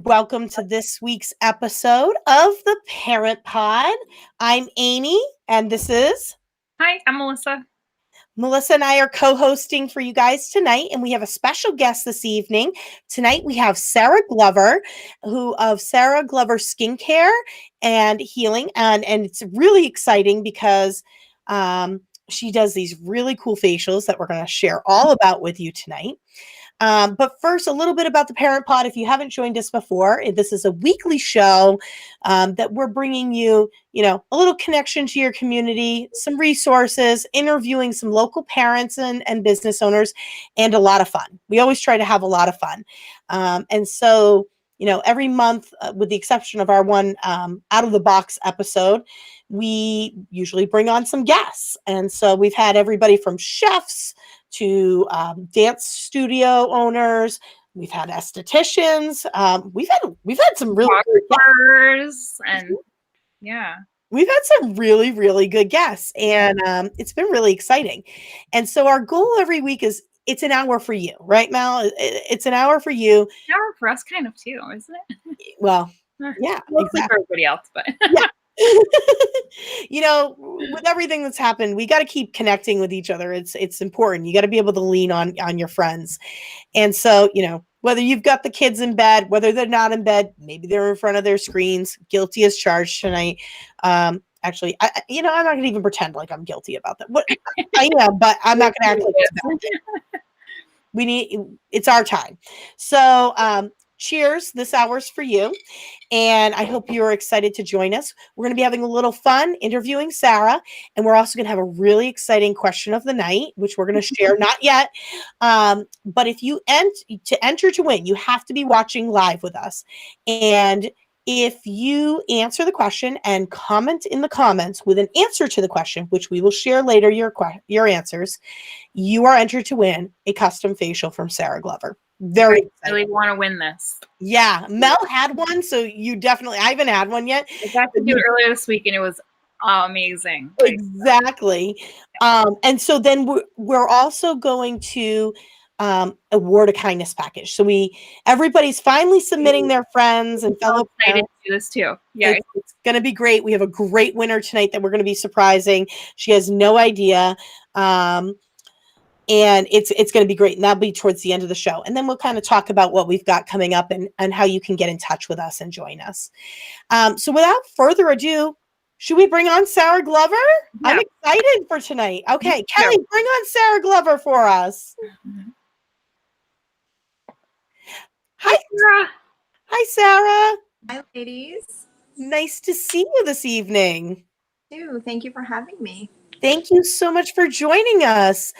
Welcome to this week's episode of the Parent Pod. I'm Amy, and this is Hi, I'm Melissa. Melissa and I are co-hosting for you guys tonight, and we have a special guest this evening. Tonight we have Sarah Glover, who of Sarah Glover Skincare and Healing, and it's really exciting because she does these really cool facials that we're going to share all about with you tonight. But first, a little bit about the Parent Pod. If you haven't joined us before, this is a weekly show that we're bringing you, a little connection to your community, some resources, interviewing some local parents and business owners, and a lot of fun. We always try to have a lot of fun. And so, every month, with the exception of our one out of the box episode, we usually bring on some guests. And so we've had everybody from chefs to dance studio owners. We've had estheticians. We've had some really photographers, and yeah, we've had some really, really good guests, and it's been really exciting. And so our goal every week is it's an hour for you, right, Mel? It's an hour for you. An hour for us, kind of too, isn't it? Well, yeah, mostly for everybody else, but yeah. With everything that's happened, we got to keep connecting with each other. It's important. You got to be able to lean on your friends. And so, whether you've got the kids in bed, whether they're not in bed, maybe they're in front of their screens, guilty as charged tonight. Actually, I'm not going to even pretend like I'm guilty about that. What I am, but I'm not going to act like it's bad. It's our time. So, cheers. This hour's for you. And I hope you're excited to join us. We're going to be having a little fun interviewing Sarah. And we're also going to have a really exciting question of the night, which we're going to share. Not yet. But if you enter to win, you have to be watching live with us. And if you answer the question and comment in the comments with an answer to the question, which we will share later your answers, you are entered to win a custom facial from Sarah Glover. Very exciting. I really want to win this. Yeah, Mel had one, so you definitely. I haven't had one yet. I got to do it earlier this week, and it was amazing. Exactly. And so then we're also going to award a kindness package. So everybody's finally submitting their friends and fellow parents. To do this too. Yeah, it's going to be great. We have a great winner tonight that we're going to be surprising. She has no idea. And it's going to be great. And that'll be towards the end of the show. And then we'll kind of talk about what we've got coming up and how you can get in touch with us and join us. So without further ado, should we bring on Sarah Glover? Yeah. I'm excited for tonight. Okay, Kelly, bring on Sarah Glover for us. Hi, Sarah. Hi, Sarah. Hi, ladies. Nice to see you this evening. Thank you for having me. Thank you so much for joining us.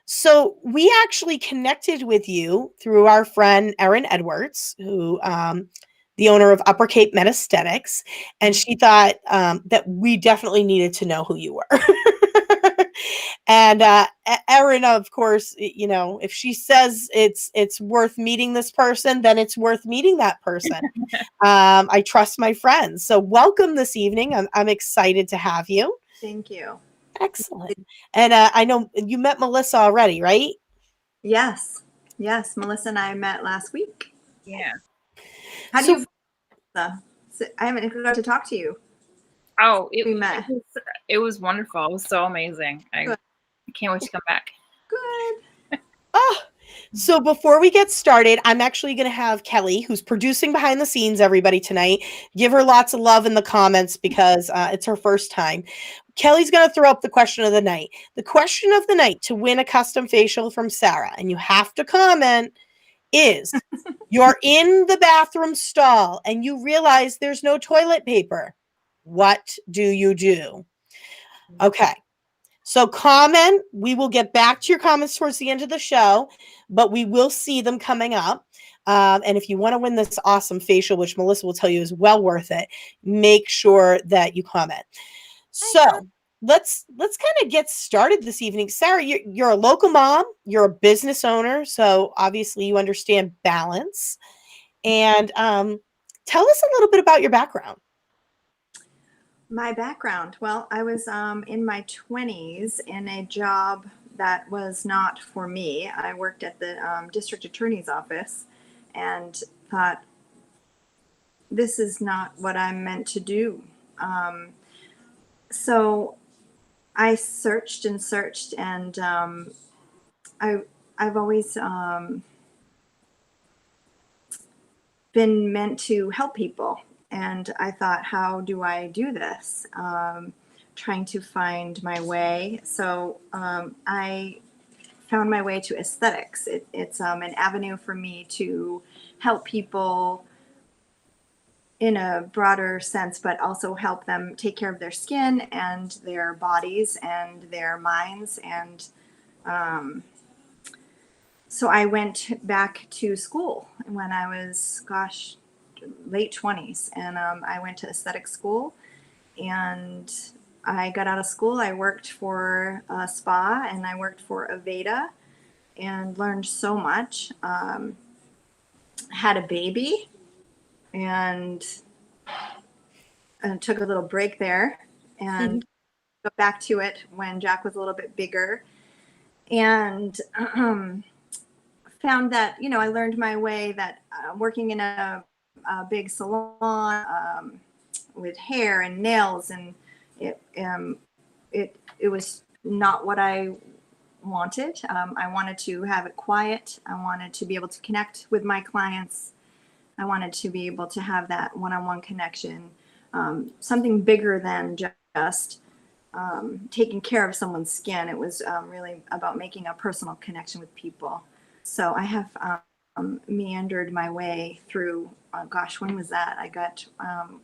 So we actually connected with you through our friend Erin Edwards, who the owner of Upper Cape Med Aesthetics, and she thought that we definitely needed to know who you were. And Erin, of course, if she says it's worth meeting this person, then it's worth meeting that person. I trust my friends. So welcome this evening. I'm excited to have you. Thank you. Excellent. And I know you met Melissa already, right? Yes. Melissa and I met last week. Yeah. How do you? I haven't got to talk to you. Oh, it was wonderful. It was so amazing. I can't wait to come back. Good. So before we get started, I'm actually going to have Kelly, who's producing behind the scenes, everybody tonight, give her lots of love in the comments because it's her first time. Kelly's going to throw up the question of the night. The question of the night to win a custom facial from Sarah, and you have to comment, is you're in the bathroom stall and you realize there's no toilet paper. What do you do? Okay. So comment. We will get back to your comments towards the end of the show, but we will see them coming up. And if you want to win this awesome facial, which Melissa will tell you is well worth it, make sure that you comment. So let's kind of get started this evening. Sarah, you're a local mom. You're a business owner. So obviously you understand balance. And tell us a little bit about your background. My background. Well, I was in my 20s in a job that was not for me. I worked at the district attorney's office, and thought, this is not what I'm meant to do. So I searched and searched, and I've always been meant to help people. And I thought, how do I do this? Trying to find my way. So I found my way to aesthetics. It's an avenue for me to help people in a broader sense, but also help them take care of their skin and their bodies and their minds. And so I went back to school when I was, late 20s. And I went to aesthetic school, and I got out of school. I worked for a spa, and I worked for Aveda, and learned so much. Had a baby, and took a little break there, and got back to it when Jack was a little bit bigger, and found that, I learned my way, that working in a big salon with hair and nails, and it was not what I wanted. I wanted to have it quiet. I wanted to be able to connect with my clients. I wanted to be able to have that one-on-one connection, something bigger than just taking care of someone's skin. It was really about making a personal connection with people. So I have meandered my way through, when was that? I got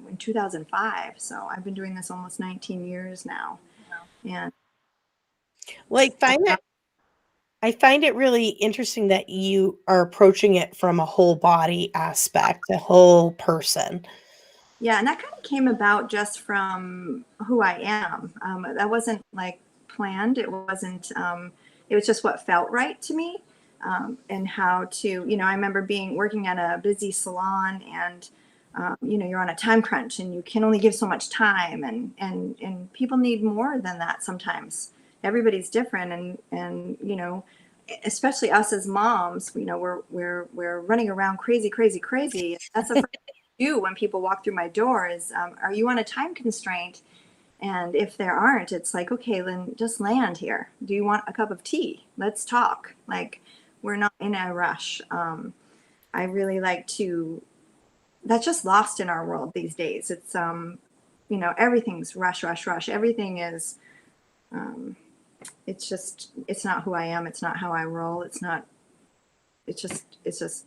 in 2005. So I've been doing this almost 19 years now. And well, I find it really interesting that you are approaching it from a whole body aspect, a whole person. yeah, and that kind of came about just from who I am. That wasn't like planned. It wasn't, it was just what felt right to me. And how to, I remember working at a busy salon, and, you're on a time crunch, and you can only give so much time, and people need more than that sometimes. Everybody's different. And, especially us as moms, we're running around crazy. That's the first thing I do when people walk through my door is, are you on a time constraint? And if there aren't, it's like, okay, then just land here. Do you want a cup of tea? Let's talk. Like, we're not in a rush. I really like to, that's just lost in our world these days. It's, everything's rush. Everything is, it's not who I am. It's not how I roll. It's just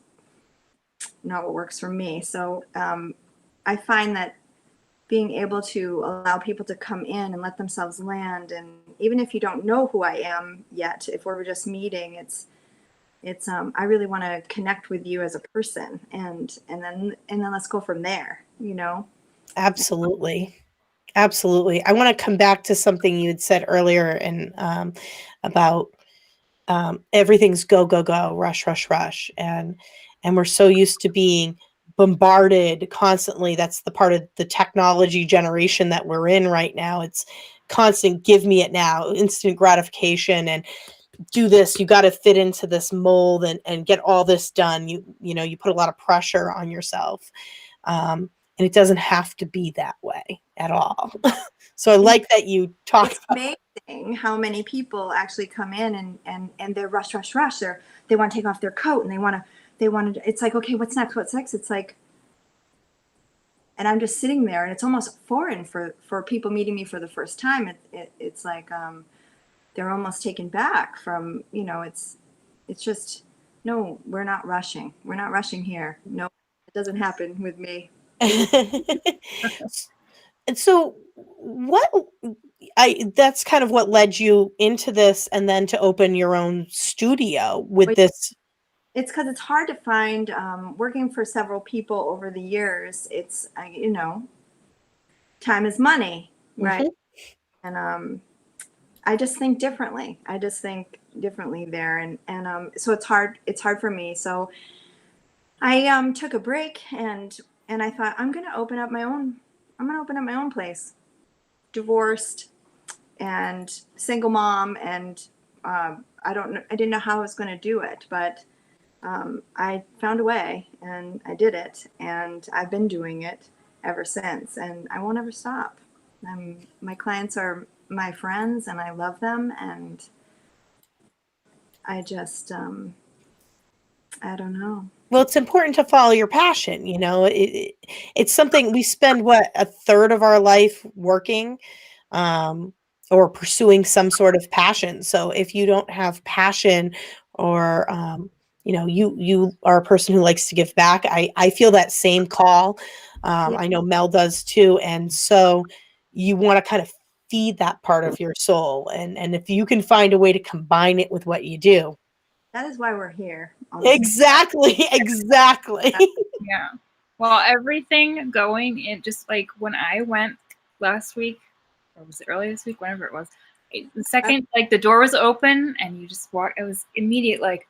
not what works for me. So I find that being able to allow people to come in and let themselves land, and even if you don't know who I am yet, if we're just meeting, it's I really want to connect with you as a person, and then let's go from there. Absolutely. Absolutely. I want to come back to something you had said earlier, and about everything's go, go, go, rush. And we're so used to being bombarded constantly. That's the part of the technology generation that we're in right now. It's constant, give me it now, instant gratification, and do this. You got to fit into this mold, and get all this done. You put a lot of pressure on yourself. And it doesn't have to be that way at all. So I like that you talk. It's amazing how many people actually come in and they're rush. They want to take off their coat, and they want to, it's like, okay, what's next? It's like, and I'm just sitting there, and it's almost foreign for people meeting me for the first time. It's like, they're almost taken back from, it's just, no, we're not rushing. We're not rushing here. No, it doesn't happen with me. And so that's kind of what led you into this, and then to open your own studio with this. It's because it's hard to find, working for several people over the years. It's, time is money, right? Mm-hmm. And I just think differently. There. And so it's hard for me. So I took a break, and I thought, I'm going to open up my own place. Divorced and single mom, and I didn't know how I was going to do it, but I found a way and I did it, and I've been doing it ever since, and I won't ever stop. My clients are my friends and I love them, and I just, I don't know. Well, it's important to follow your passion. It's something we spend what, a third of our life working, um, or pursuing some sort of passion. So if you don't have passion, or you are a person who likes to give back, I feel that same call. Yeah, I know Mel does too, and so you want to kind of feed that part of your soul, and if you can find a way to combine it with what you do. that is why we're here on this. Exactly, exactly. Yeah. Well, everything going in, just like when I went last week, or was it early this week? Whenever it was, the second like the door was open and you just walk, it was immediate like,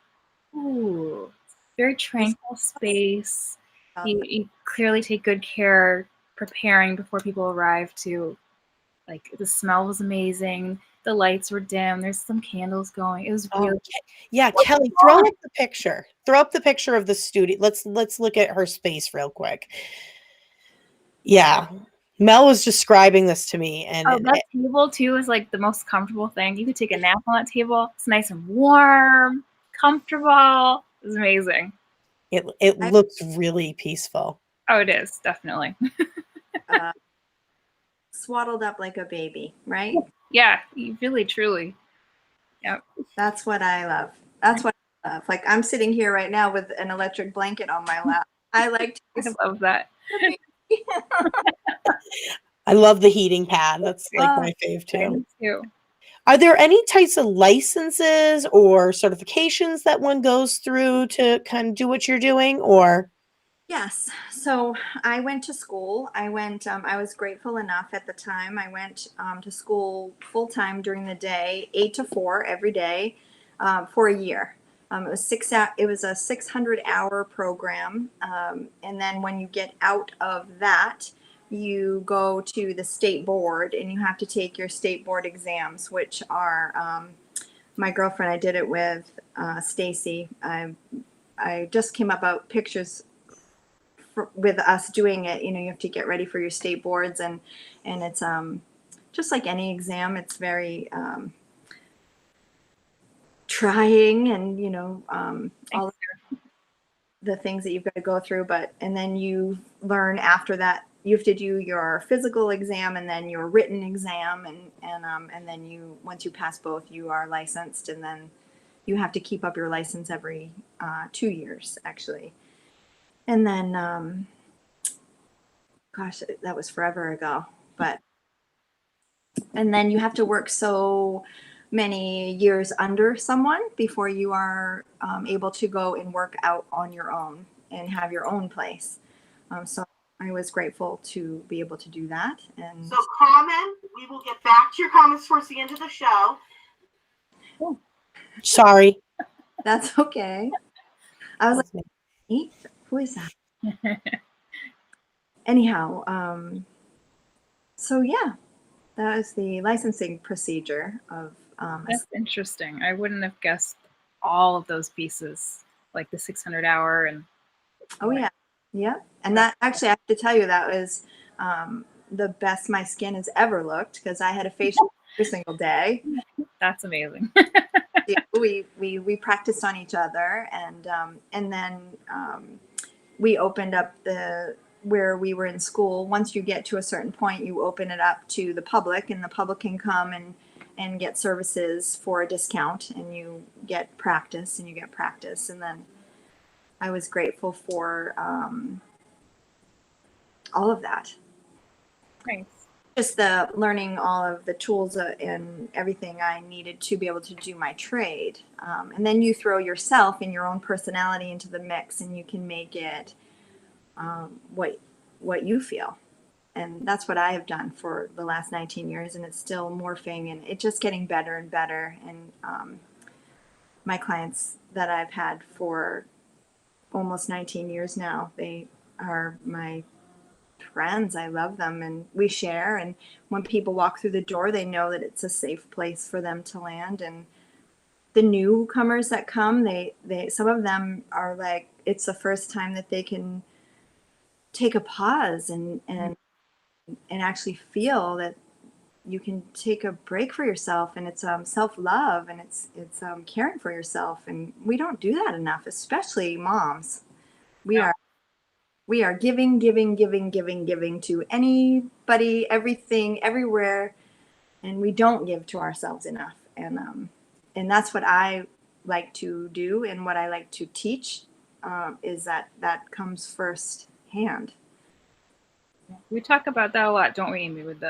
ooh, very tranquil space. You clearly take good care preparing before people arrive to, like, the smell was amazing. The lights were dim. There's some candles going. It was really Yeah, Kelly, throw up the picture. Throw up the picture of the studio. Let's look at her space real quick. Yeah. Mel was describing this to me, and Oh, that table too is like the most comfortable thing. You could take a nap on that table. It's nice and warm, comfortable. It's amazing. it looks really peaceful. Oh, it is, definitely. Swaddled up like a baby, right? Yeah, really, truly. Yep. That's what I love. That's what I love. Like, I'm sitting here right now with an electric blanket on my lap. I like to I love that. I love the heating pad. That's like my fave I too. do too. Are there any types of licenses or certifications that one goes through to kind of do what you're doing, or? Yes. So I went to school. I was grateful enough at the time. I went to school full time during the day, 8 to 4 every day, for a year. It was a 600-hour program. And then when you get out of that, you go to the state board and you have to take your state board exams, which are, my girlfriend, I did it with, Stacy. I just came up out pictures with us doing it. You have to get ready for your state boards, and it's just like any exam. It's very trying, and all the things that you've got to go through. And then you learn after that. You have to do your physical exam and then your written exam, and then once you pass both, you are licensed, and then you have to keep up your license every 2 years, actually. And then gosh, that was forever ago. And then you have to work so many years under someone before you are able to go and work out on your own and have your own place. So I was grateful to be able to do that. And So we will get back to your comments towards the end of the show. Sorry. that's okay. I was like, "Hey, who is that?" Anyhow, so yeah, that is the licensing procedure of. That's interesting. I wouldn't have guessed all of those pieces, like the 600-hour and. Oh yeah, yeah. And that, actually, I have to tell you, that was the best my skin has ever looked, because I had a facial every single day. That's amazing. We practiced on each other, and then we opened up where we were in school. Once you get to a certain point, you open it up to the public, and the public can come and get services for a discount, and you get practice, and then I was grateful for all of that. Thanks. Just the learning all of the tools and everything I needed to be able to do my trade. And then you throw yourself and your own personality into the mix, and you can make it what you feel. And that's what I have done for the last 19 years, and it's still morphing, and it's just getting better and better. And my clients that I've had for almost 19 years now, they are my friends. I love them, and we share. And when people walk through the door, they know that it's a safe place for them to land. And the newcomers that come, they some of them are like, it's the first time that they can take a pause and actually feel that you can take a break for yourself, and it's self-love, and it's caring for yourself, and we don't do that enough, especially moms. We are giving to anybody, everything, everywhere, and we don't give to ourselves enough. And that's what I like to do, and what I like to teach, is that comes first hand. We talk about that a lot, don't we, Amy, with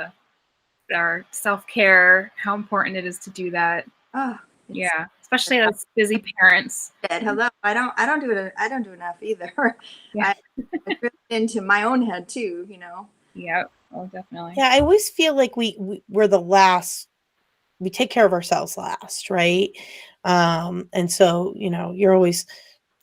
our self-care, how important it is to do that. Oh, yeah, especially as busy parents. Hello, I don't do it. I don't do enough either. Yeah. I really into my own head too, you know. Yeah. Oh, definitely. Yeah, I always feel like we're the last. We take care of ourselves last, right? And so, you're always,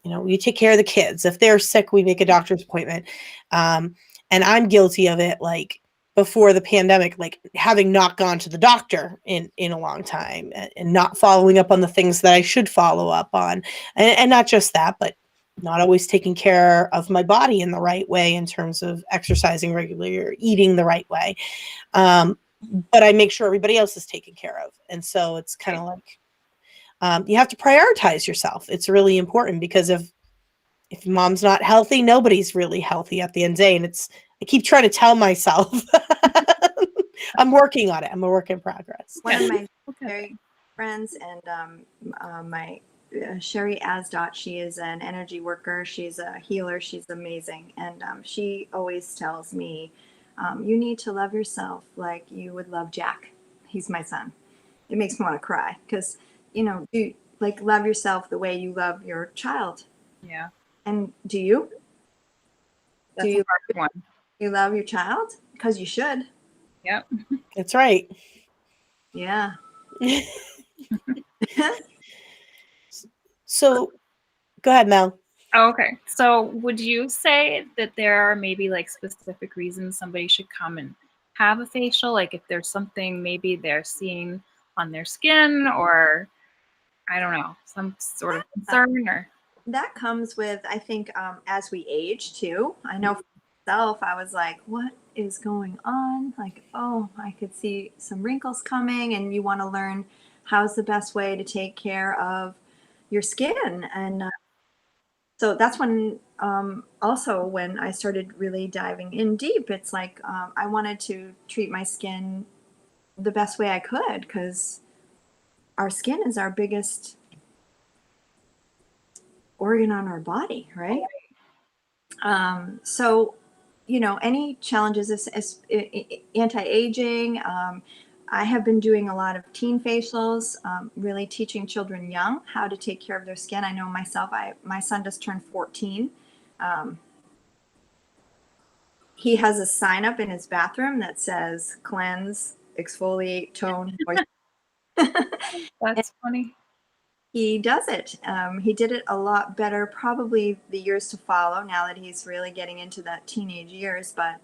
you take care of the kids. If they're sick, we make a doctor's appointment. And I'm guilty of it, like before the pandemic, like having not gone to the doctor in a long time, and not following up on the things that I should follow up on. And not just that, but not always taking care of my body in the right way in terms of exercising regularly or eating the right way. But I make sure everybody else is taken care of. And so it's kind of like, you have to prioritize yourself. It's really important, because if mom's not healthy, nobody's really healthy at the end of the day. And I keep trying to tell myself I'm working on it. I'm a work in progress. One of my very friends, and my Sherry Asdot, she is an energy worker. She's a healer. She's amazing. And she always tells me, you need to love yourself like you would love Jack. He's my son. It makes me want to cry, because, you like love yourself the way you love your child. Yeah. And do you? That's a hard one. You love your child? Because you should. Yep. That's right. Yeah. So go ahead, Mel. Oh, okay. So would you say that there are maybe like specific reasons somebody should come and have a facial? Like if there's something maybe they're seeing on their skin, or I don't know, some sort of concern, or that comes with, I think, as we age too. I know for myself, I was like, what is going on? Like, oh, I could see some wrinkles coming, and you want to learn how's the best way to take care of your skin. And so that's when, also when I started really diving in deep, it's like, I wanted to treat my skin the best way I could, because our skin is our biggest organ on our body, right? So, any challenges is anti-aging. I have been doing a lot of teen facials, really teaching children young how to take care of their skin. I know myself, my son just turned 14. He has a sign up in his bathroom that says cleanse, exfoliate, tone, moisturize. that's funny. He does it. He did it a lot better, probably the years to follow, now that he's really getting into that teenage years. But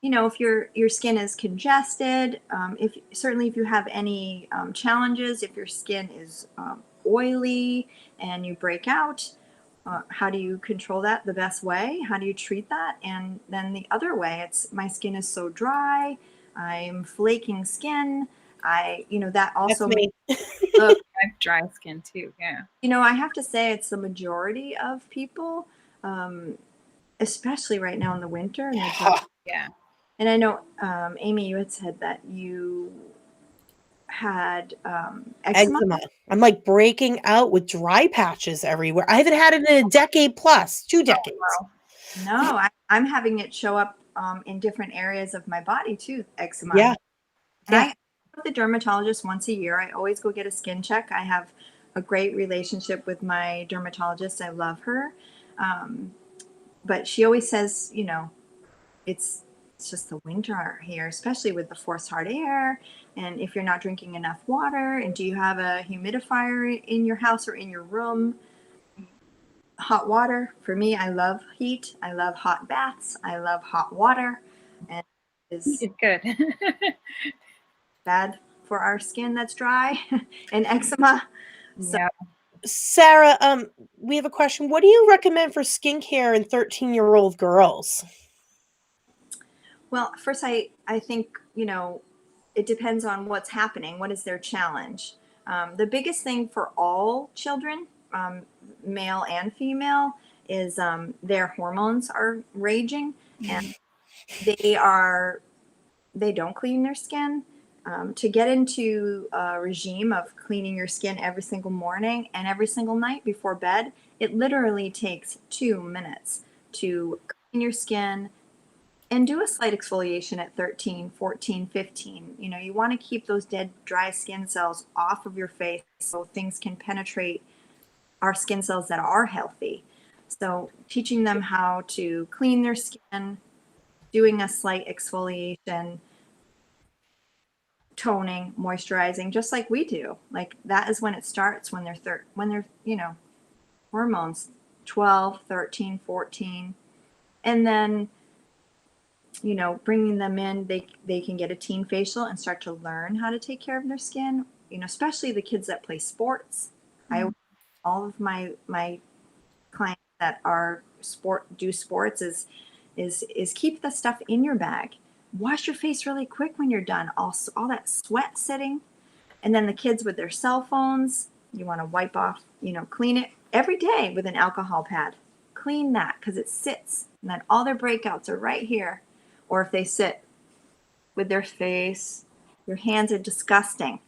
if your skin is congested, if you have any challenges, if your skin is oily and you break out, how do you control that the best way? How do you treat that? And then the other way, it's my skin is so dry, I'm flaking skin. That also That's me. I have dry skin too. Yeah. I have to say it's the majority of people, especially right now in the winter. And Yeah. And I know, Amy, you had said that you had eczema. I'm like breaking out with dry patches everywhere. I haven't had it in a decade plus, 2 decades. Oh, wow. No, I'm having it show up in different areas of my body too, eczema. Yeah. And I go to the dermatologist once a year. I always go get a skin check. I have a great relationship with my dermatologist. I love her. But she always says, it's just the winter here, especially with the forced hot air. And if you're not drinking enough water, and do you have a humidifier in your house or in your room? Hot water. For me, I love heat. I love hot baths. I love hot water. And it's good. bad for our skin that's dry and eczema. So Yeah. Sarah, we have a question. What do you recommend for skincare in 13-year-old girls? Well, first, I think, it depends on what's happening. What is their challenge? The biggest thing for all children, male and female, is their hormones are raging, and they are they don't clean their skin. To get into a regime of cleaning your skin every single morning and every single night before bed, it literally takes 2 minutes to clean your skin and do a slight exfoliation at 13, 14, 15. You want to keep those dead, dry skin cells off of your face so things can penetrate our skin cells that are healthy. So teaching them how to clean their skin, doing a slight exfoliation, toning, moisturizing, just like we do. Like that is when it starts, when they're hormones 12, 13, 14. And then bringing them in, they can get a teen facial and start to learn how to take care of their skin. Especially the kids that play sports. I all of my clients that do sports is keep the stuff in your bag. Wash your face really quick when you're done. All that sweat sitting. And then the kids with their cell phones, you want to wipe off, clean it every day with an alcohol pad. Clean that because it sits, and then all their breakouts are right here. Or if they sit with their face, your hands are disgusting.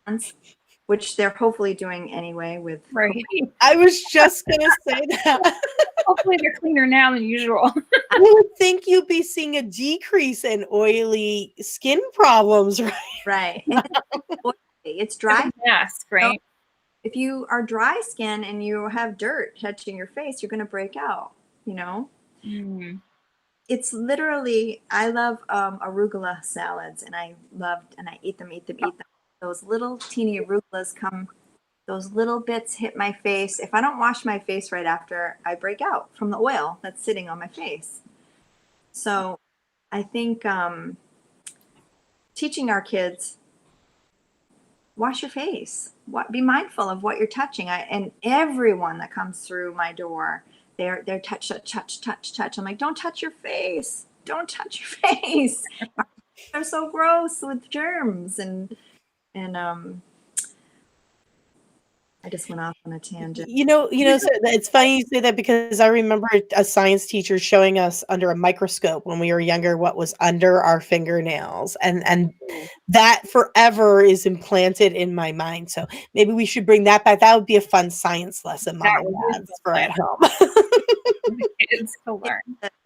Hands, which they're hopefully doing anyway with Right. I was just going to say that. Hopefully they're cleaner now than usual. I would think you'd be seeing a decrease in oily skin problems, right? Right. And it's dry. Mask, right? If you are dry skin and you have dirt touching your face, you're going to break out, It's literally, I love arugula salads, and I eat them. Those little teeny arugulas those little bits hit my face. If I don't wash my face right after, I break out from the oil that's sitting on my face. So I think teaching our kids, wash your face. Be mindful of what you're touching. And everyone that comes through my door, they're touch. I'm like, don't touch your face. Don't touch your face. They're so gross with germs, and I just went off on a tangent. So it's funny you say that because I remember a science teacher showing us under a microscope when we were younger what was under our fingernails, and that forever is implanted in my mind. So maybe we should bring that back. That would be a fun science lesson, mom and dads, for at home. The kids to learn.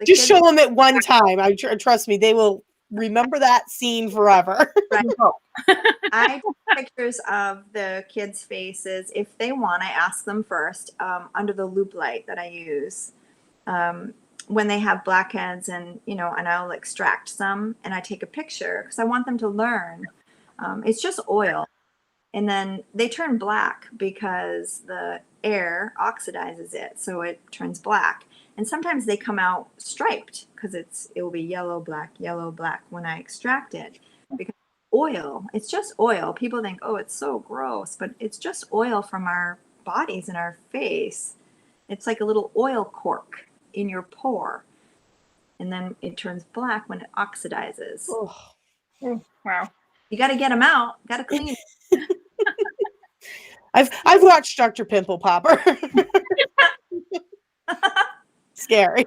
Just show them it one time. Trust me, they will remember that scene forever. Right. I take pictures of the kids' faces. If they want, I ask them first under the loop light that I use when they have blackheads, and I'll extract some and I take a picture because I want them to learn. It's just oil, and then they turn black because the air oxidizes it, so it turns black. And sometimes they come out striped because it will be yellow, black when I extract it. Because oil, it's just oil. People think, oh, it's so gross, but it's just oil from our bodies and our face. It's like a little oil cork in your pore, and then it turns black when it oxidizes. Oh, wow. You got to get them out. Got to clean. I've watched Dr. Pimple Popper. Scary.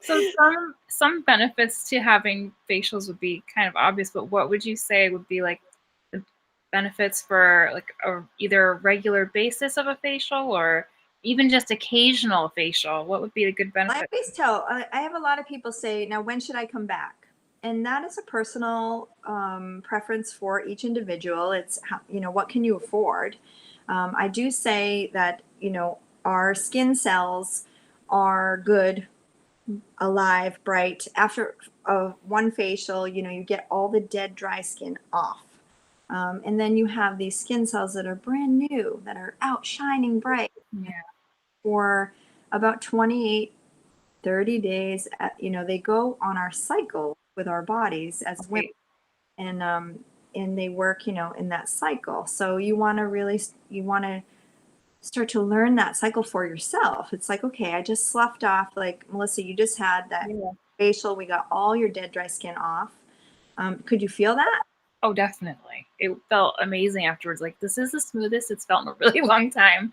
So some benefits to having facials would be kind of obvious, but what would you say would be like the benefits for like either a regular basis of a facial or even just occasional facial? What would be a good benefit? I always tell, I have a lot of people say, now when should I come back? And that is a personal preference for each individual. It's how, what can you afford? I do say that, our skin cells are good, alive, bright. After one facial, you get all the dead, dry skin off. And then you have these skin cells that are brand new, that are out shining bright. Yeah. For about 28, 30 days, they go on our cycle with our bodies as women. And and they work, in that cycle. So you want to start to learn that cycle for yourself. It's like, okay, I just sloughed off, like Melissa, you just had that facial. We got all your dead, dry skin off. Could you feel that? Oh, definitely. It felt amazing afterwards. Like, this is the smoothest it's felt in a really long time.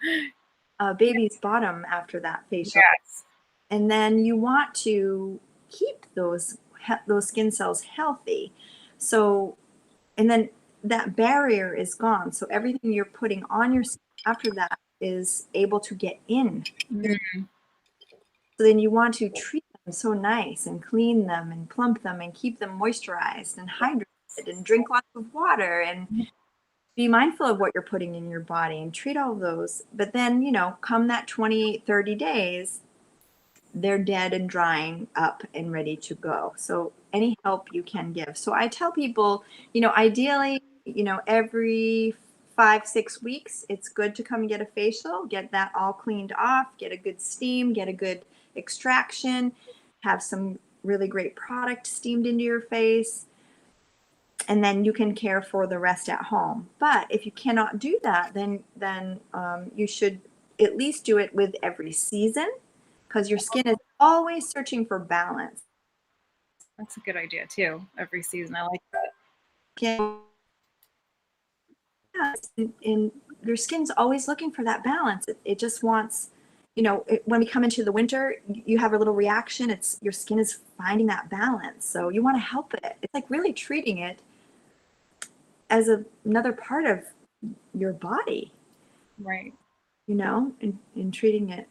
Baby's bottom after that facial. Yes. And then you want to keep those skin cells healthy. So, and then that barrier is gone. So everything you're putting on your skin after that is able to get in. Mm-hmm. So then you want to treat them so nice and clean them and plump them and keep them moisturized and hydrated and drink lots of water and be mindful of what you're putting in your body and treat all of those. But then, come that 28, 30 days, they're dead and drying up and ready to go. So any help you can give. So I tell people, ideally, every 5-6 weeks, it's good to come and get a facial, get that all cleaned off, get a good steam, get a good extraction, have some really great product steamed into your face, and then you can care for the rest at home. But if you cannot do that, then you should at least do it with every season, because your skin is always searching for balance. That's a good idea too. Every season, I like that. And your skin's always looking for that balance. It just wants, when we come into the winter, you have a little reaction. It's your skin is finding that balance. So you want to help it. It's like really treating it as another part of your body, Right. and treating it.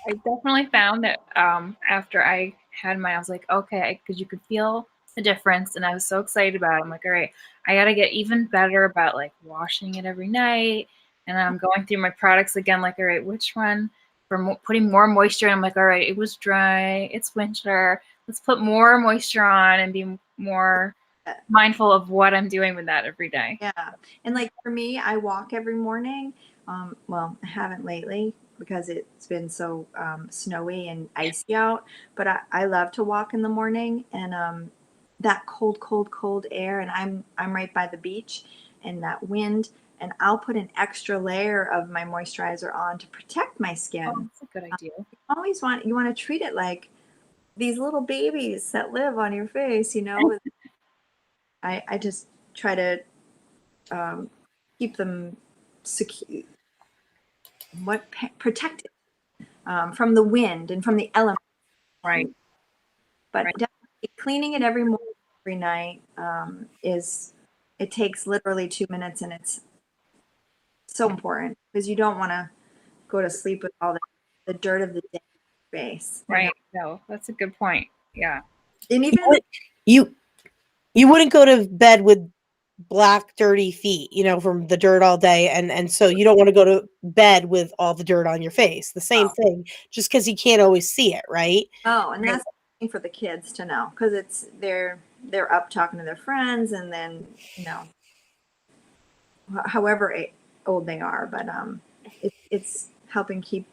I definitely found that after I had mine, I was like, okay, because you could feel the difference, and I was so excited about it. I'm like, all right, I got to get even better about like washing it every night, and I'm going through my products again, like, all right, which one for putting more moisture? And I'm like, all right, it was dry, it's winter, let's put more moisture on and be more mindful of what I'm doing with that every day. Yeah, and like for me, I walk every morning. Well, I haven't lately because it's been so snowy and icy out, but I love to walk in the morning, and that cold air, and I'm right by the beach, and that wind, and I'll put an extra layer of my moisturizer on to protect my skin. Oh, that's a good idea. You want to treat it like these little babies that live on your face. I just try to keep them secure, protected from the wind and from the elements. Right. But Right. definitely cleaning it every morning, every night it takes literally 2 minutes, and it's so important because you don't want to go to sleep with all the dirt of the day in your face. Right. No, that's a good point. Yeah. And even You wouldn't go to bed with black dirty feet, from the dirt all day, and so you don't want to go to bed with all the dirt on your face. The same thing, just because you can't always see it, right? and that's the thing for the kids to know, because they're up talking to their friends, and then however old they are, but it's helping keep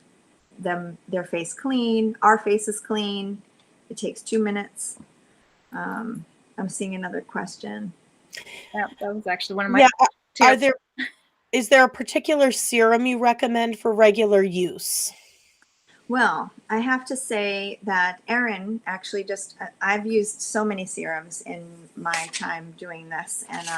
their face clean. Our face is clean. It takes 2 minutes. I'm seeing another question. Yeah, that was actually one of my Is there a particular serum you recommend for regular use? Well, I have to say that Erin actually I've used so many serums in my time doing this, and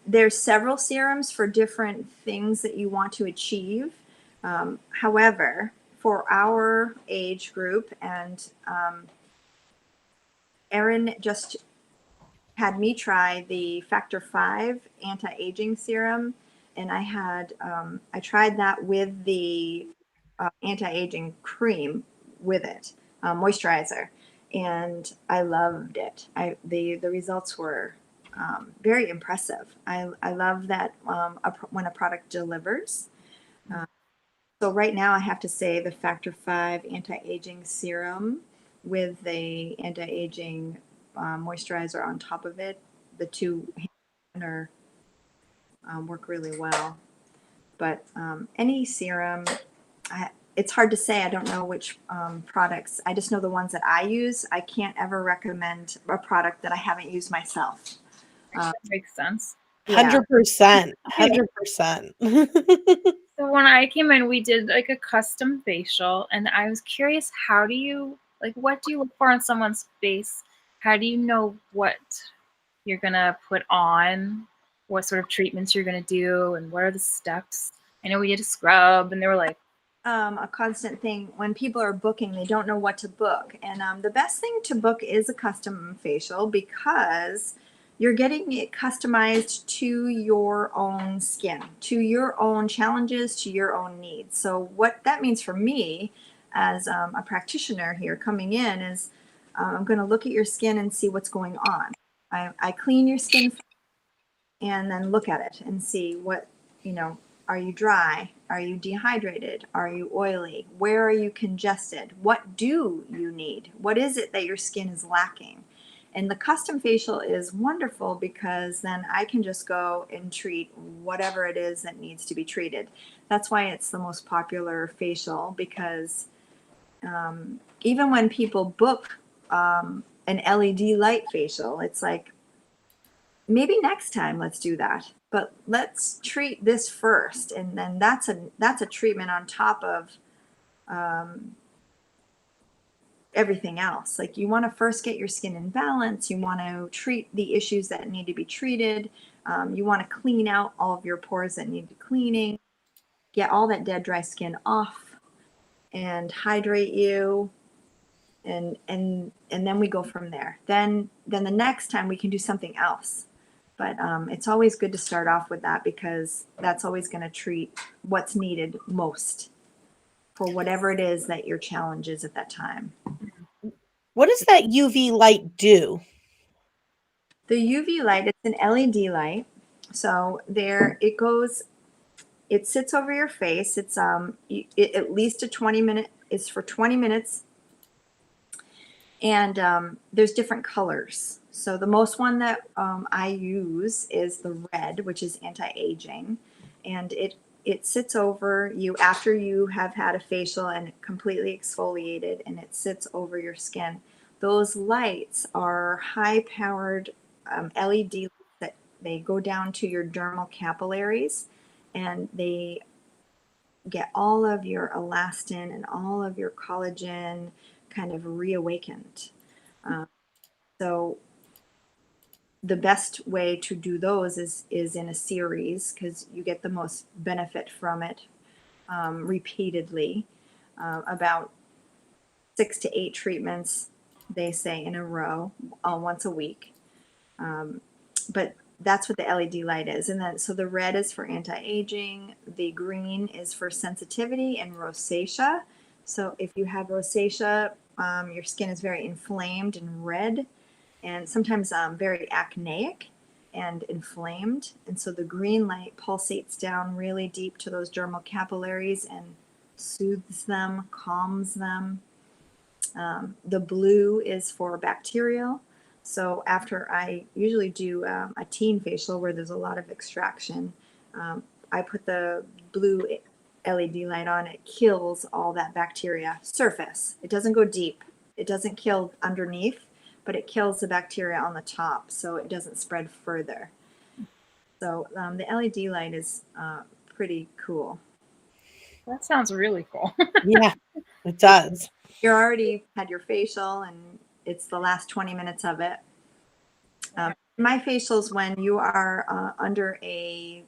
there's several serums for different things that you want to achieve. However, for our age group, and Erin just had me try the Factor 5 anti-aging serum, and I tried that with the anti-aging cream with it, moisturizer, and I loved it. The results were very impressive. I love that when a product delivers. So right now I have to say the Factor 5 anti-aging serum with the anti-aging moisturizer on top of it, the two work really well. But any serum, it's hard to say. I don't know which products. I just know the ones that I use. I can't ever recommend a product that I haven't used myself. That makes sense. Yeah. 100%. 100%. So when I came in, we did like a custom facial, and I was curious, how do you what do you look for on someone's face? How do you know what you're gonna put on, what sort of treatments you're gonna do, and what are the steps? I know we did a scrub, and they were like, A constant thing when people are booking, they don't know what to book. And the best thing to book is a custom facial because you're getting it customized to your own skin, to your own challenges, to your own needs. So what that means for me as a practitioner here coming in is I'm going to look at your skin and see what's going on. I clean your skin and then look at it and see what, are you dry? Are you dehydrated? Are you oily? Where are you congested? What do you need? What is it that your skin is lacking? And the custom facial is wonderful because then I can just go and treat whatever it is that needs to be treated. That's why it's the most popular facial, because even when people book an LED light facial, it's like, maybe next time let's do that, but let's treat this first, and then that's a treatment on top of everything else. Like, you want to first get your skin in balance, you want to treat the issues that need to be treated, you want to clean out all of your pores that need cleaning, get all that dead dry skin off, and hydrate you, and then we go from there. Then the next time we can do something else. But it's always good to start off with that because that's always going to treat what's needed most for whatever it is that your challenge is at that time. What does that UV light do? The UV light, it's an LED light. So there it goes. It sits over your face. It's at least a 20-minute. It's for 20 minutes. And there's different colors. So the most one that I use is the red, which is anti-aging, and it sits over you after you have had a facial and completely exfoliated, and it sits over your skin. Those lights are high-powered LED that they go down to your dermal capillaries, and they get all of your elastin and all of your collagen kind of reawakened. So the best way to do those is in a series because you get the most benefit from it repeatedly. About 6 to 8 treatments, they say, in a row, once a week. But that's what the LED light is. And then, so the red is for anti-aging, the green is for sensitivity and rosacea. So if you have rosacea, your skin is very inflamed and red, and sometimes very acneic and inflamed. And so the green light pulsates down really deep to those dermal capillaries and soothes them, calms them. The blue is for bacterial. So after I usually do a teen facial where there's a lot of extraction, I put the blue LED light on. It kills all that bacteria surface. It doesn't go deep. It doesn't kill underneath, but it kills the bacteria on the top so it doesn't spread further. So the LED light is pretty cool. that sounds really cool. Yeah, it does. You're already had your facial and it's the last 20 minutes of it. My facials, when you are under a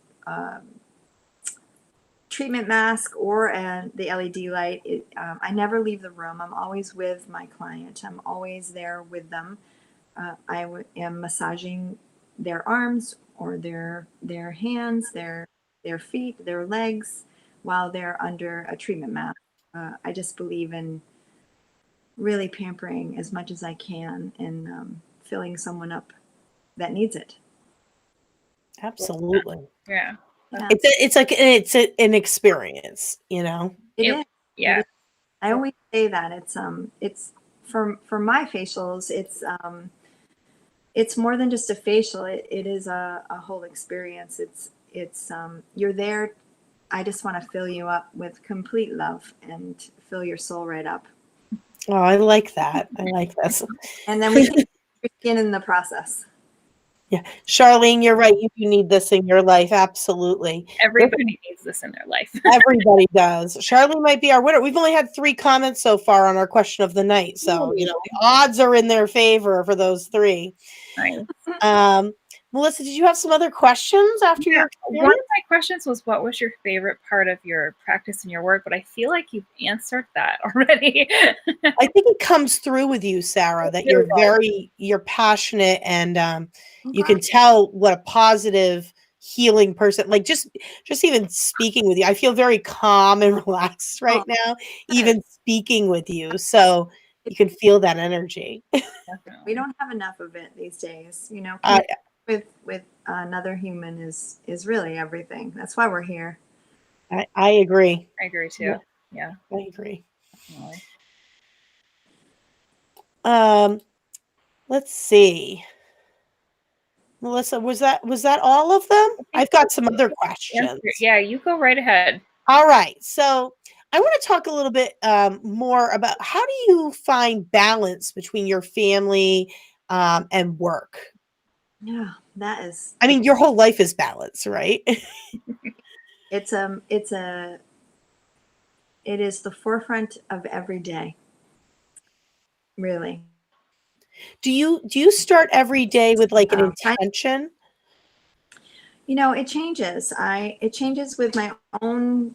treatment mask or the LED light, I never leave the room. I'm always with my client. I'm always there with them. I am massaging their arms or their hands, their feet, their legs while they're under a treatment mask. I just believe in really pampering as much as I can and filling someone up that needs it. Absolutely. Yeah. Yeah, It's an experience, you know. it is. Yeah. It is. I always say that it's for my facials. It's more than just a facial. It is a whole experience. It's you're there I just want to fill you up with complete love and fill your soul right up. Oh, I like that. I like this. And then we can begin in the process. Yeah. Charlene, you're right. You do need this in your life. Absolutely. Everybody needs this in their life. Everybody does. Charlene might be our winner. We've only had 3 comments so far on our question of the night. So, you know, the odds are in their favor for those 3. Nice. Melissa, did you have some other questions after your experience? One of my questions was, what was your favorite part of your practice and your work? But I feel like you've answered that already. I think it comes through with you, Sarah, that you're passionate, and you can tell what a positive, healing person, like just even speaking with you. I feel very calm and relaxed right now, even speaking with you. So you can feel that energy. Definitely. We don't have enough of it these days, you know. With another human is really everything. That's why we're here. I agree. I agree too. Yeah. I agree. Definitely. Let's see. Melissa, was that all of them? I've got some other questions. Yeah, you go right ahead. All right. So I want to talk a little bit more about, how do you find balance between your family and work? Yeah, that is. I mean, your whole life is balance, right? It is the forefront of every day. Really. Do you start every day with like an intention? You know, it changes. It changes with my own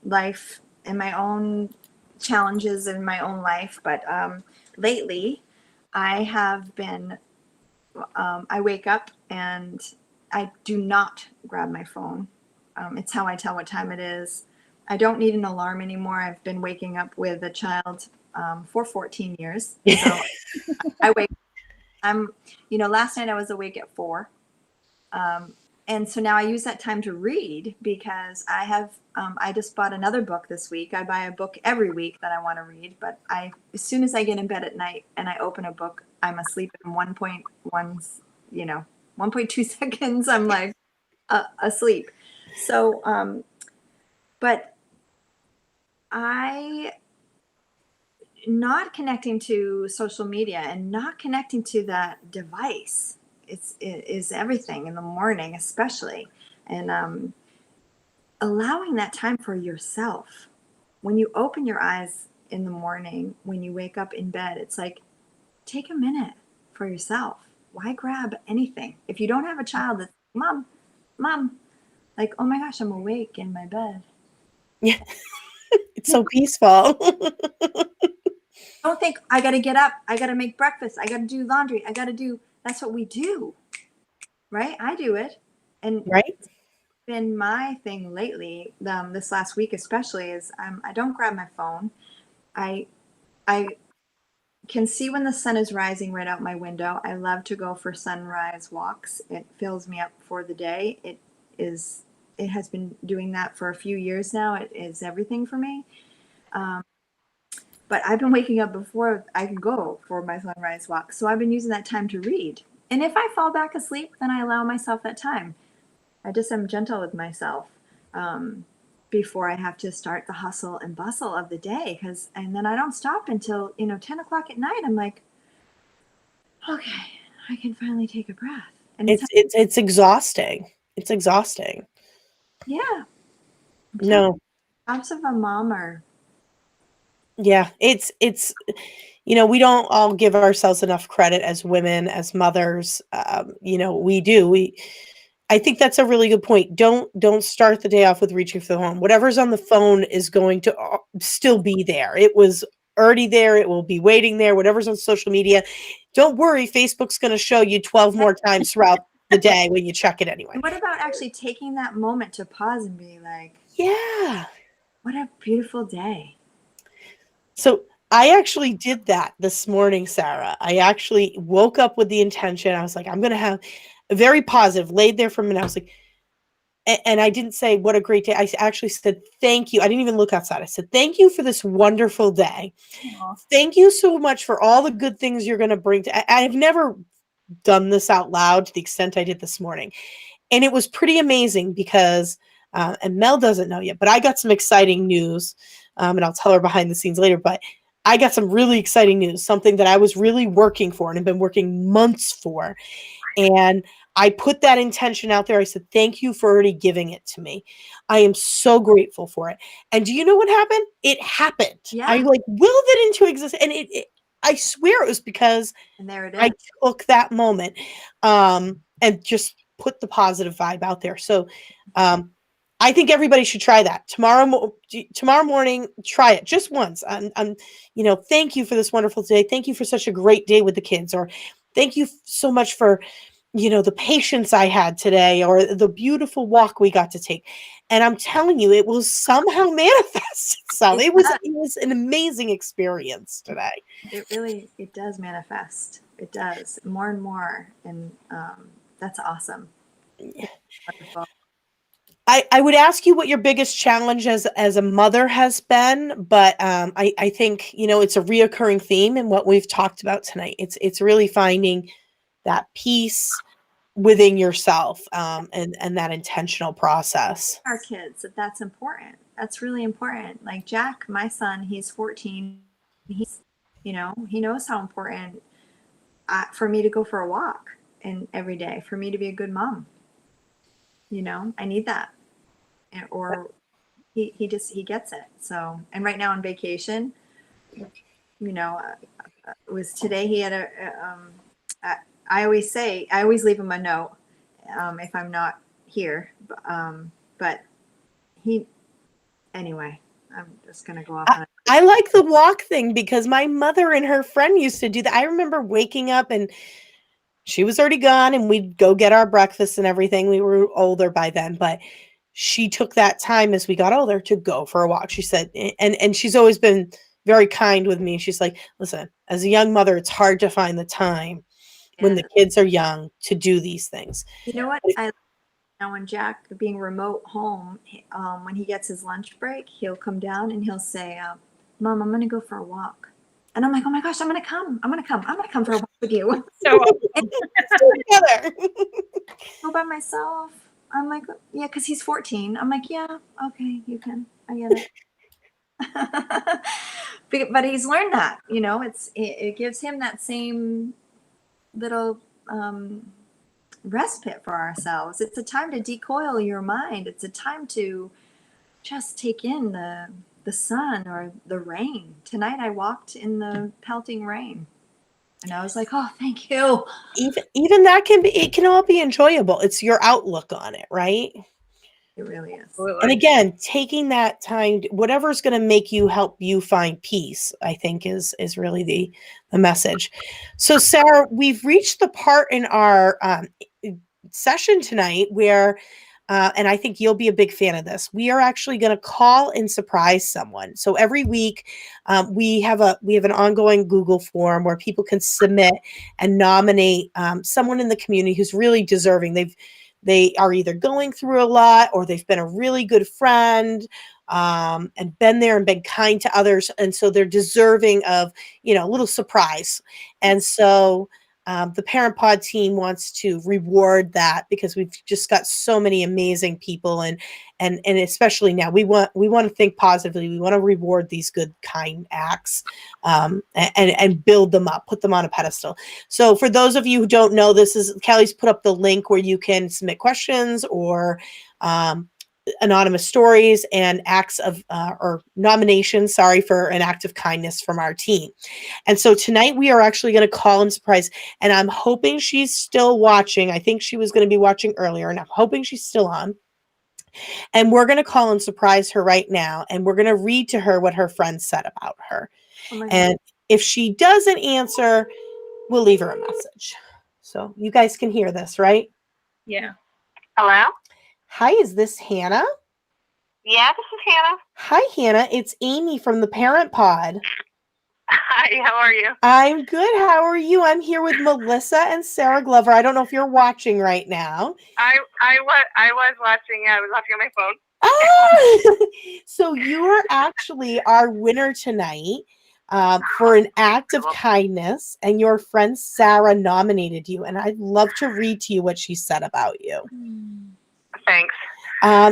life and my own challenges in my own life. But lately, I have been. I wake up and I do not grab my phone. It's how I tell what time it is. I don't need an alarm anymore. I've been waking up with a child for 14 years. So I wake. Last night I was awake at 4. And so now I use that time to read, because I just bought another book this week. I buy a book every week that I want to read, but as soon as I get in bed at night and I open a book, I'm asleep in 1.2 seconds. I'm like asleep. So, but not connecting to social media and not connecting to that device. It is everything in the morning, especially, and allowing that time for yourself. When you open your eyes in the morning, when you wake up in bed, it's like, take a minute for yourself. Why grab anything? If you don't have a child that's, mom, like, oh my gosh, I'm awake in my bed. Yeah, it's so peaceful. Don't think, I got to get up, I got to make breakfast, I got to do laundry, that's what we do. Right? I do it. And right? It's been my thing lately, this last week especially, is I don't grab my phone. I can see when the sun is rising right out my window. I love to go for sunrise walks. It fills me up for the day. It has been doing that for a few years now. It is everything for me. But I've been waking up before I can go for my sunrise walk. So I've been using that time to read. And if I fall back asleep, then I allow myself that time. I just am gentle with myself before I have to start the hustle and bustle of the day. And then I don't stop until 10 o'clock at night. I'm like, okay, I can finally take a breath. And it's exhausting. It's exhausting. Yeah. No. Jobs of a mom are. Yeah, it's we don't all give ourselves enough credit as women, as mothers. We do. I think that's a really good point. Don't start the day off with reaching for the phone. Whatever's on the phone is going to still be there. It was already there. It will be waiting there. Whatever's on social media, don't worry. Facebook's going to show you 12 more times throughout the day when you check it anyway. And what about actually taking that moment to pause and be like, yeah, what a beautiful day. So I actually did that this morning, Sarah. I actually woke up with the intention. I was like, I'm going to have a very positive, laid there for a minute. I was like, and I didn't say what a great day. I actually said, thank you. I didn't even look outside. I said, thank you for this wonderful day. Aww. Thank you so much for all the good things you're going to bring to, I have never done this out loud to the extent I did this morning. And it was pretty amazing, because And Mel doesn't know yet, but I got some exciting news, and I'll tell her behind the scenes later. But I got some really exciting news, something that I was really working for and have been working months for. And I put that intention out there. I said, thank you for already giving it to me. I am so grateful for it. And do you know what happened? It happened. Yeah. I like willed it into existence. And I swear it was because And there it is. I took that moment and just put the positive vibe out there. So I think everybody should try that tomorrow morning. Try it just once. Thank you for this wonderful day. Thank you for such a great day with the kids, or thank you so much for, the patience I had today, or the beautiful walk we got to take. And I'm telling you, it will somehow manifest itself. It was an amazing experience today. It does manifest. It does more and more. And that's awesome. Wonderful. I would ask you what your biggest challenge as a mother has been, but I think, it's a reoccurring theme in what we've talked about tonight. It's really finding that peace within yourself, and that intentional process. Our kids, that's important. That's really important. Like Jack, my son, he's 14. He's, he knows how important for me to go for a walk and every day, for me to be a good mom. I need that. Or he gets it. So, and right now on vacation, it was today he had I always leave him a note if I'm not here. But anyway, I'm just going to go off on it. I like the walk thing because my mother and her friend used to do that. I remember waking up and she was already gone and we'd go get our breakfast and everything. We were older by then, but she took that time as we got older to go for a walk. She said, and she's always been very kind with me. She's like, listen, as a young mother, it's hard to find the time when the kids are young to do these things. You know what? When Jack, being remote home, when he gets his lunch break, he'll come down and he'll say, Mom, I'm going to go for a walk. And I'm like, oh my gosh, I'm going to come for a walk with you. So together. Go by myself. I'm like, yeah, because he's 14. I'm like, yeah, okay, you can. I get it. But he's learned that, it gives him that same little respite for ourselves. It's a time to decoil your mind. It's a time to just take in the sun or the rain. Tonight I walked in the pelting rain. And I was like, oh, thank you. Even that it can all be enjoyable. It's your outlook on it, right? It really is. And again, taking that time, whatever's going to help you find peace, I think is really the message. So Sarah, we've reached the part in our session tonight where, and I think you'll be a big fan of this, we are actually going to call and surprise someone. So every week we have an ongoing Google form where people can submit and nominate someone in the community who's really deserving. They are either going through a lot or they've been a really good friend and been there and been kind to others. And so they're deserving of, a little surprise. And so the Parent Pod team wants to reward that because we've just got so many amazing people and especially now we want to think positively. We want to reward these good, kind acts and build them up, put them on a pedestal. So for those of you who don't know, Kelly's put up the link where you can submit questions or anonymous stories and acts of or nominations, for an act of kindness from our team. And so tonight we are actually going to call and surprise, and I'm hoping she's still watching. I think she was going to be watching earlier, and I'm hoping she's still on. And we're going to call and surprise her right now, and we're going to read to her what her friends said about her. And if she doesn't answer, we'll leave her a message. So you guys can hear this, right? Yeah. Hello? Hi, is this Hannah? Yeah, this is Hannah. Hi, Hannah. It's Amy from the Parent Pod. Hi, how are you? I'm good. How are you? I'm here with Melissa and Sarah Glover. I don't know if you're watching right now. I was watching. I was watching on my phone. Oh! So you are actually our winner tonight for an act of kindness, and your friend Sarah nominated you. And I'd love to read to you what she said about you. Thanks.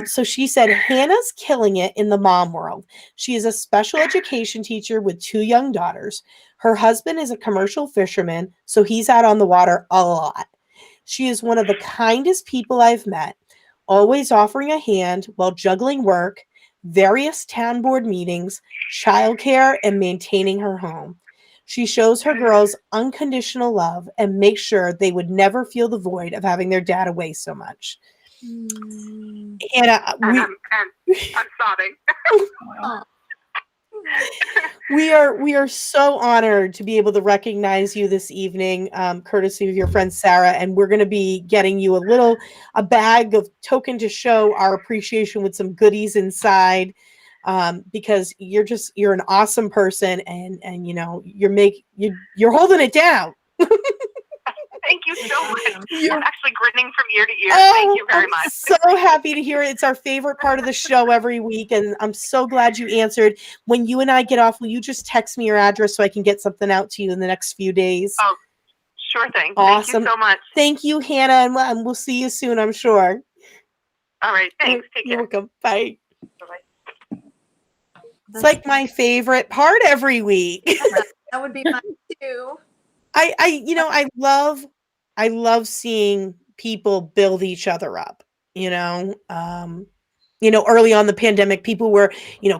So she said, Hannah's killing it in the mom world. She is a special education teacher with 2 young daughters. Her husband is a commercial fisherman, so he's out on the water a lot. She is one of the kindest people I've met, always offering a hand while juggling work, various town board meetings, childcare, and maintaining her home. She shows her girls unconditional love and makes sure they would never feel the void of having their dad away so much. Hannah, And I'm sobbing. Oh. we are so honored to be able to recognize you this evening, courtesy of your friend Sarah, and we're going to be getting you a bag of token to show our appreciation with some goodies inside, because you're an awesome person, and you know you're holding it down. Thank you so much. You're- I'm actually grinning from ear to ear. Oh, Thank you very I'm much. so happy to hear it. It's our favorite part of the show every week, and I'm so glad you answered. When you and I get off, will you just text me your address so I can get something out to you in the next few days? Oh, sure thing. Awesome. Thank you so much. Thank you, Hannah, and we'll see you soon, I'm sure. All right. Thanks. Take You're care. welcome. Bye. Bye-bye. It's like my favorite part every week. That would be mine too. I love seeing people build each other up, early on the pandemic, people were,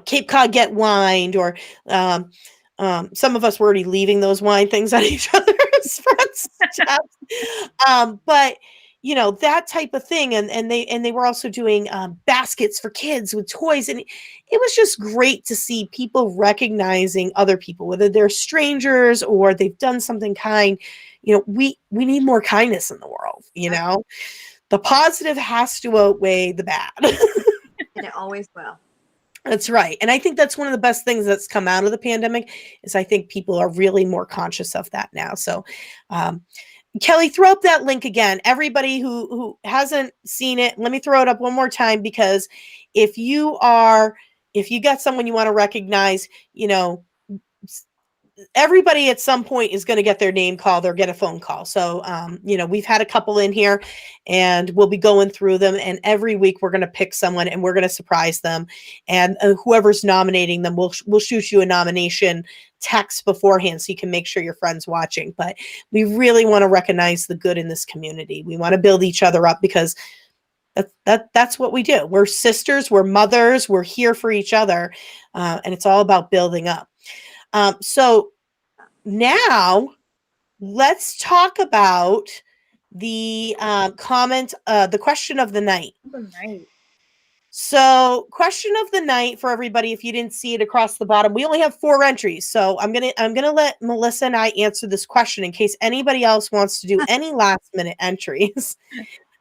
Cape Cod get wined, or some of us were already leaving those wine things on each other's friends. But that type of thing. And they were also doing baskets for kids with toys. And it was just great to see people recognizing other people, whether they're strangers or they've done something kind. We need more kindness in the world, The positive has to outweigh the bad. And it always will. That's right. And I think that's one of the best things that's come out of the pandemic is I think people are really more conscious of that now. So, Kelly, throw up that link again. Everybody who hasn't seen it, let me throw it up one more time, because if you got someone you want to recognize, everybody at some point is going to get their name called or get a phone call. So, we've had a couple in here and we'll be going through them. And every week we're going to pick someone and we're going to surprise them. And whoever's nominating them, we'll shoot you a nomination text beforehand so you can make sure your friend's watching. But we really want to recognize the good in this community. We want to build each other up because that's what we do. We're sisters, we're mothers, we're here for each other. And it's all about building up. So now let's talk about the the question of the night. So question of the night for everybody, if you didn't see it across the bottom, we only have 4 entries. So I'm gonna let Melissa and I answer this question in case anybody else wants to do any last minute entries.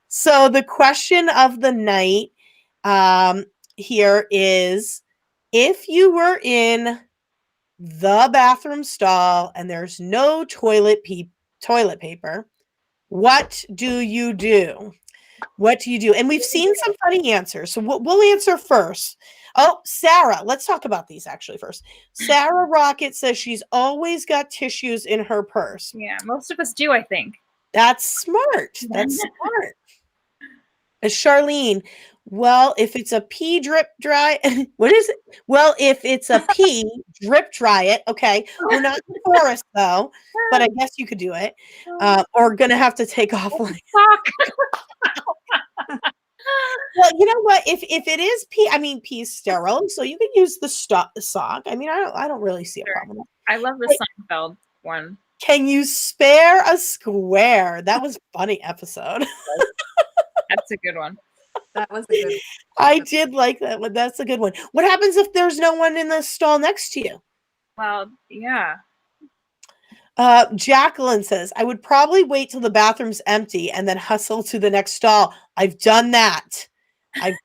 So the question of the night here is, if you were in the bathroom stall and there's no toilet paper, what do you do? What do you do? And we've seen some funny answers. So we'll answer first. Oh, Sarah, let's talk about these actually first. Sarah Rocket says she's always got tissues in her purse. Yeah, most of us do, I think. That's smart. That's smart. Charlene, well, if it's a pee drip dry, what is it? Well, if it's a pee drip dry it. Okay, we're not in the forest though, but I guess you could do it. Or gonna have to take off. Well, you know what? If it is pee, I mean pee is sterile, so you can use the sock. I mean, I don't really see a problem. I love the Seinfeld one. Can you spare a square? That was a funny episode. That's a good one. That was a good one. I did like that one. That's a good one. What happens if there's no one in the stall next to you? Well, yeah. Jacqueline says, I would probably wait till the bathroom's empty and then hustle to the next stall. I've done that. I'm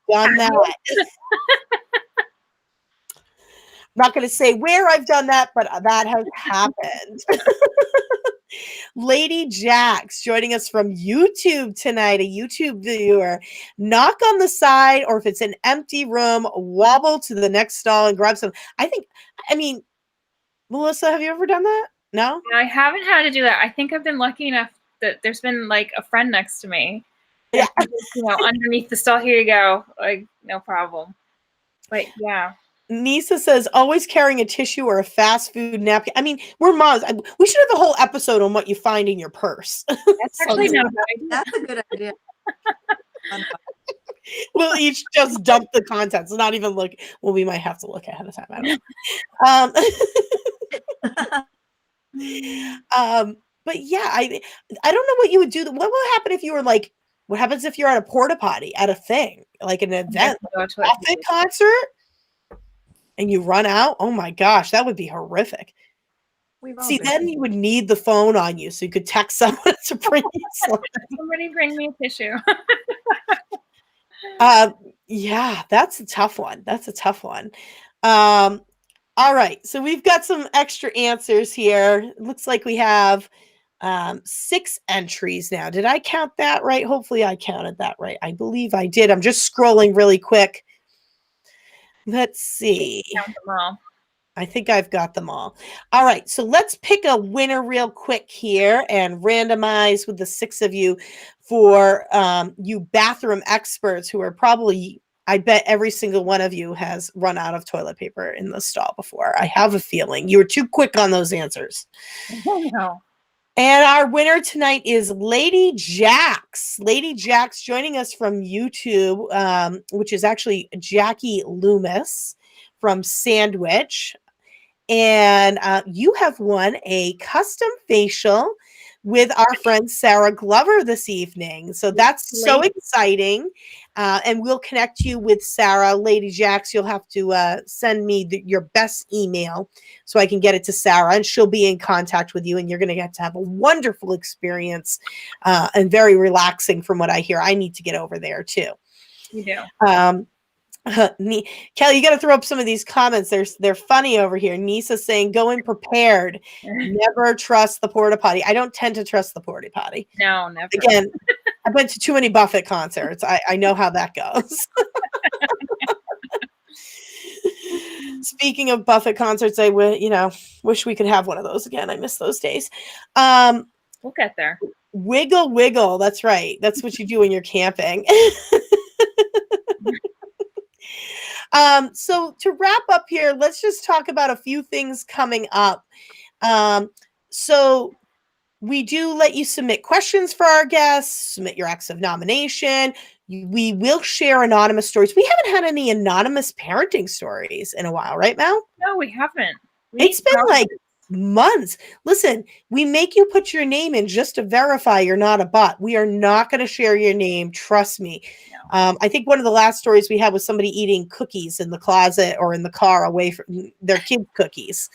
not going to say where I've done that, but that has happened. Lady Jax joining us from YouTube tonight, a YouTube viewer. Knock on the side, or if it's an empty room, wobble to the next stall and grab some. I mean, Melissa, have you ever done that? No? I haven't had to do that. I think I've been lucky enough that there's been like a friend next to me. Yeah. Underneath the stall, here you go. Like, no problem. But yeah. Nisa says, always carrying a tissue or a fast food napkin. I mean, we're moms. We should have a whole episode on what you find in your purse. That's actually not a bad idea. That's a good idea. We'll each just dump the contents, not even look. Well, we might have to look ahead of time. I don't know. But yeah, I don't know what you would do. What will happen if you were like, what happens if you're at a porta potty at a thing, like an event, a concert, and you run out? Oh my gosh, that would be horrific. See, then you would need the phone on you so you could text someone to bring you something. Somebody bring me a tissue. Yeah, that's a tough one. That's a tough one. All right, so we've got some extra answers here. It looks like we have 6 entries now. Did I count that right? Hopefully I counted that right. I believe I did. I'm just scrolling really quick. Let's see. Count them all. I think I've got them all. All right, so let's pick a winner real quick here and randomize with the 6 of you for you bathroom experts who are probably, I bet every single one of you has run out of toilet paper in the stall before. I have a feeling. You were too quick on those answers. No. And our winner tonight is Lady Jax. Lady Jax joining us from YouTube, which is actually Jackie Loomis from Sandwich. And you have won a custom facial with our friend Sarah Glover this evening. So that's so exciting. And we'll connect you with Sarah. Lady Jax, you'll have to send me your best email so I can get it to Sarah, and she'll be in contact with you, and you're going to get to have a wonderful experience and very relaxing from what I hear. I need to get over there too. You do. Kelly, you got to throw up some of these comments. They're funny over here. Nisa saying, "Go in prepared. Never trust the porta potty." I don't tend to trust the porta potty. No, never. Again, I've been to too many Buffett concerts. I know how that goes. Speaking of Buffett concerts, I wish we could have one of those again. I miss those days. We'll get there. Wiggle, wiggle. That's right. That's what you do when you're camping. So to wrap up here, let's just talk about a few things coming up. So we do let you submit questions for our guests, submit your acts of nomination. We will share anonymous stories. We haven't had any anonymous parenting stories in a while, right, Mel? No, we haven't. It's been like months. Listen, we make you put your name in just to verify you're not a bot. We are not going to share your name. Trust me. No. I think one of the last stories we had was somebody eating cookies in the closet or in the car away from their kids' cookies.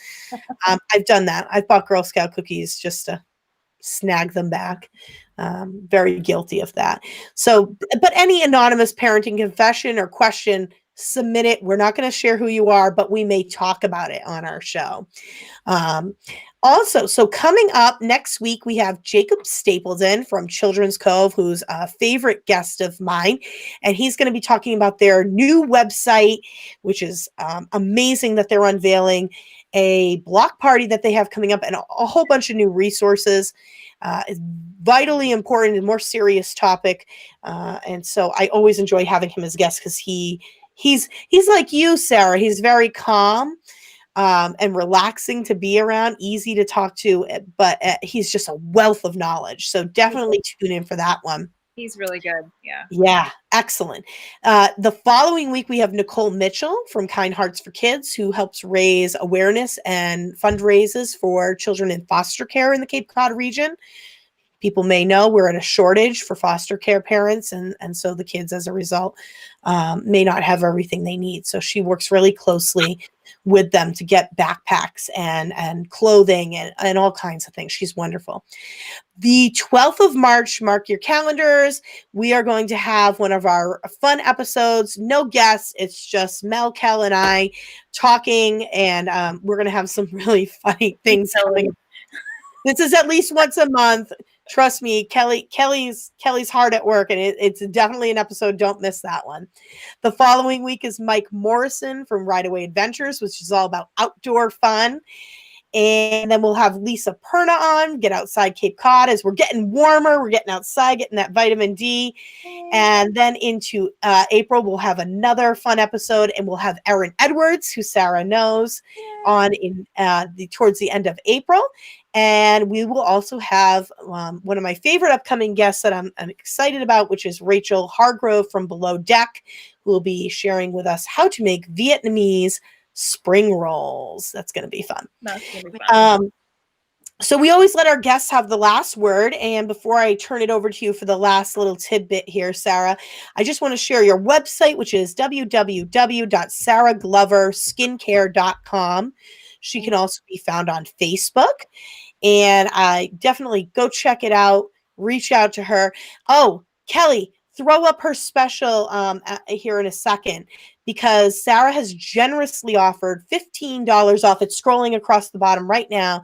I've done that. I've bought Girl Scout cookies just to snag them back. Very guilty of that. So, but any anonymous parenting confession or question, submit it. We're not going to share who you are, but we may talk about it on our show. Also, so coming up next week, we have Jacob Stapleton from Children's Cove, who's a favorite guest of mine. And he's going to be talking about their new website, which is amazing that they're unveiling a block party that they have coming up and a whole bunch of new resources. It's vitally important and more serious topic. And so I always enjoy having him as guest because he's like you, Sarah. He's very calm and relaxing to be around, easy to talk to, but he's just a wealth of knowledge. So definitely tune in for that one. He's really good. Yeah. Yeah. Excellent. The following week, we have Nicole Mitchell from Kind Hearts for Kids, who helps raise awareness and fundraises for children in foster care in the Cape Cod region. People may know we're at a shortage for foster care parents, and so the kids, as a result, may not have everything they need. So she works really closely with them to get backpacks and clothing and all kinds of things. She's wonderful. The 12th of March, mark your calendars. We are going to have one of our fun episodes. No guests. It's just Mel, Kel, and I talking, and we're going to have some really funny things coming. This is at least once a month. Trust me, Kelly's hard at work, and it's definitely an episode. Don't miss that one. The following week is Mike Morrison from Ride Away Adventures, which is all about outdoor fun. And then we'll have Lisa Perna on, Get Outside Cape Cod, as we're getting warmer. We're getting outside, getting that vitamin D. And then into April, we'll have another fun episode, and we'll have Erin Edwards, who Sarah knows, on in towards the end of April. And we will also have one of my favorite upcoming guests that I'm excited about, which is Rachel Hargrove from Below Deck, who will be sharing with us how to make Vietnamese spring rolls. That's going to be fun. That's going to be fun. So we always let our guests have the last word. And before I turn it over to you for the last little tidbit here, Sarah, I just want to share your website, which is www.sarahgloverskincare.com. She can also be found on Facebook. And I definitely go check it out. Reach out to her. Oh, Kelly, throw up her special here in a second, because Sarah has generously offered $15 off. It's scrolling across the bottom right now.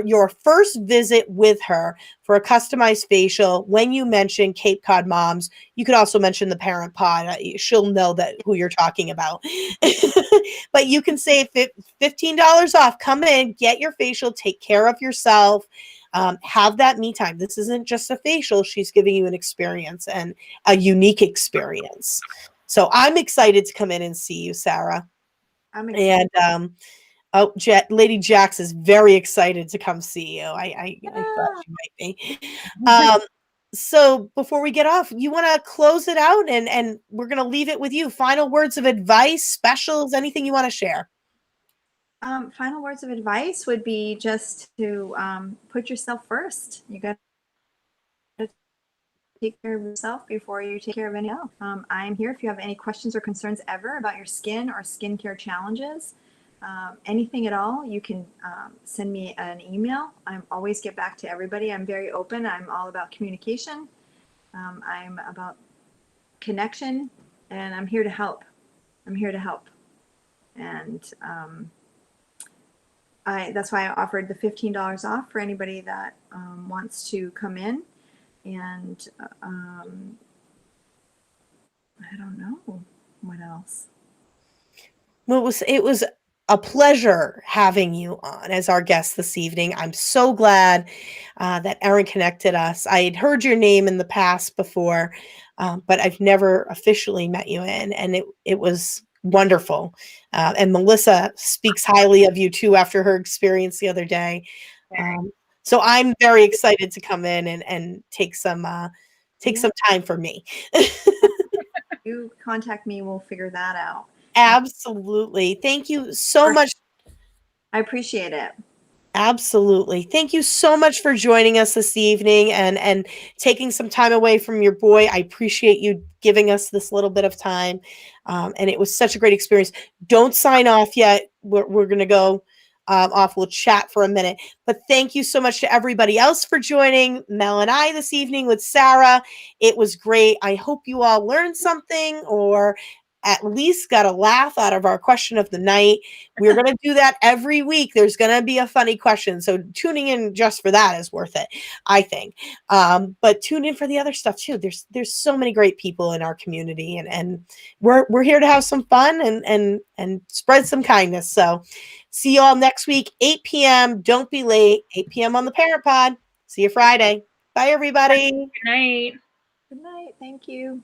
Your first visit with her for a customized facial. When you mention Cape Cod Moms, you could also mention the Parent Pod. She'll know that who you're talking about. But you can save $15 off. Come in, get your facial, take care of yourself, have that me time. This isn't just a facial. She's giving you an experience, and a unique experience. So I'm excited to come in and see you, Sarah. I'm excited. And Lady Jax is very excited to come see you. I thought she might be. So before we get off, you want to close it out, and we're going to leave it with you. Final words of advice, specials, anything you want to share? Final words of advice would be just to put yourself first. You got to take care of yourself before you take care of anyone else. I'm here if you have any questions or concerns ever about your skin or skincare challenges. Anything at all, you can send me an email. I always get back to everybody. I'm very open. I'm all about communication. I'm about connection, and I'm here to help. I'm here to help. And that's why I offered the $15 off for anybody that wants to come in. And I don't know what else. Well, it was a pleasure having you on as our guest this evening. I'm so glad that Erin connected us. I had heard your name in the past before, but I've never officially met you in, and it was wonderful. And Melissa speaks highly of you too after her experience the other day. So I'm very excited to come in and take some time for me. You contact me, we'll figure that out. Absolutely. Thank you so much. I appreciate it. Absolutely. Thank you so much for joining us this evening and taking some time away from your boy. I appreciate you giving us this little bit of time. And it was such a great experience. Don't sign off yet. We're going to go off. We'll chat for a minute. But thank you so much to everybody else for joining Mel and I this evening with Sarah. It was great. I hope you all learned something, or at least got a laugh out of our question of the night. We're going to do that every week. There's going to be a funny question. So tuning in just for that is worth it, I think. But tune in for the other stuff too. There's so many great people in our community, and we're here to have some fun and spread some kindness. So see you all next week, 8 p.m. Don't be late, 8 p.m. on the Parent Pod. See you Friday. Bye, everybody. Good night. Good night. Thank you.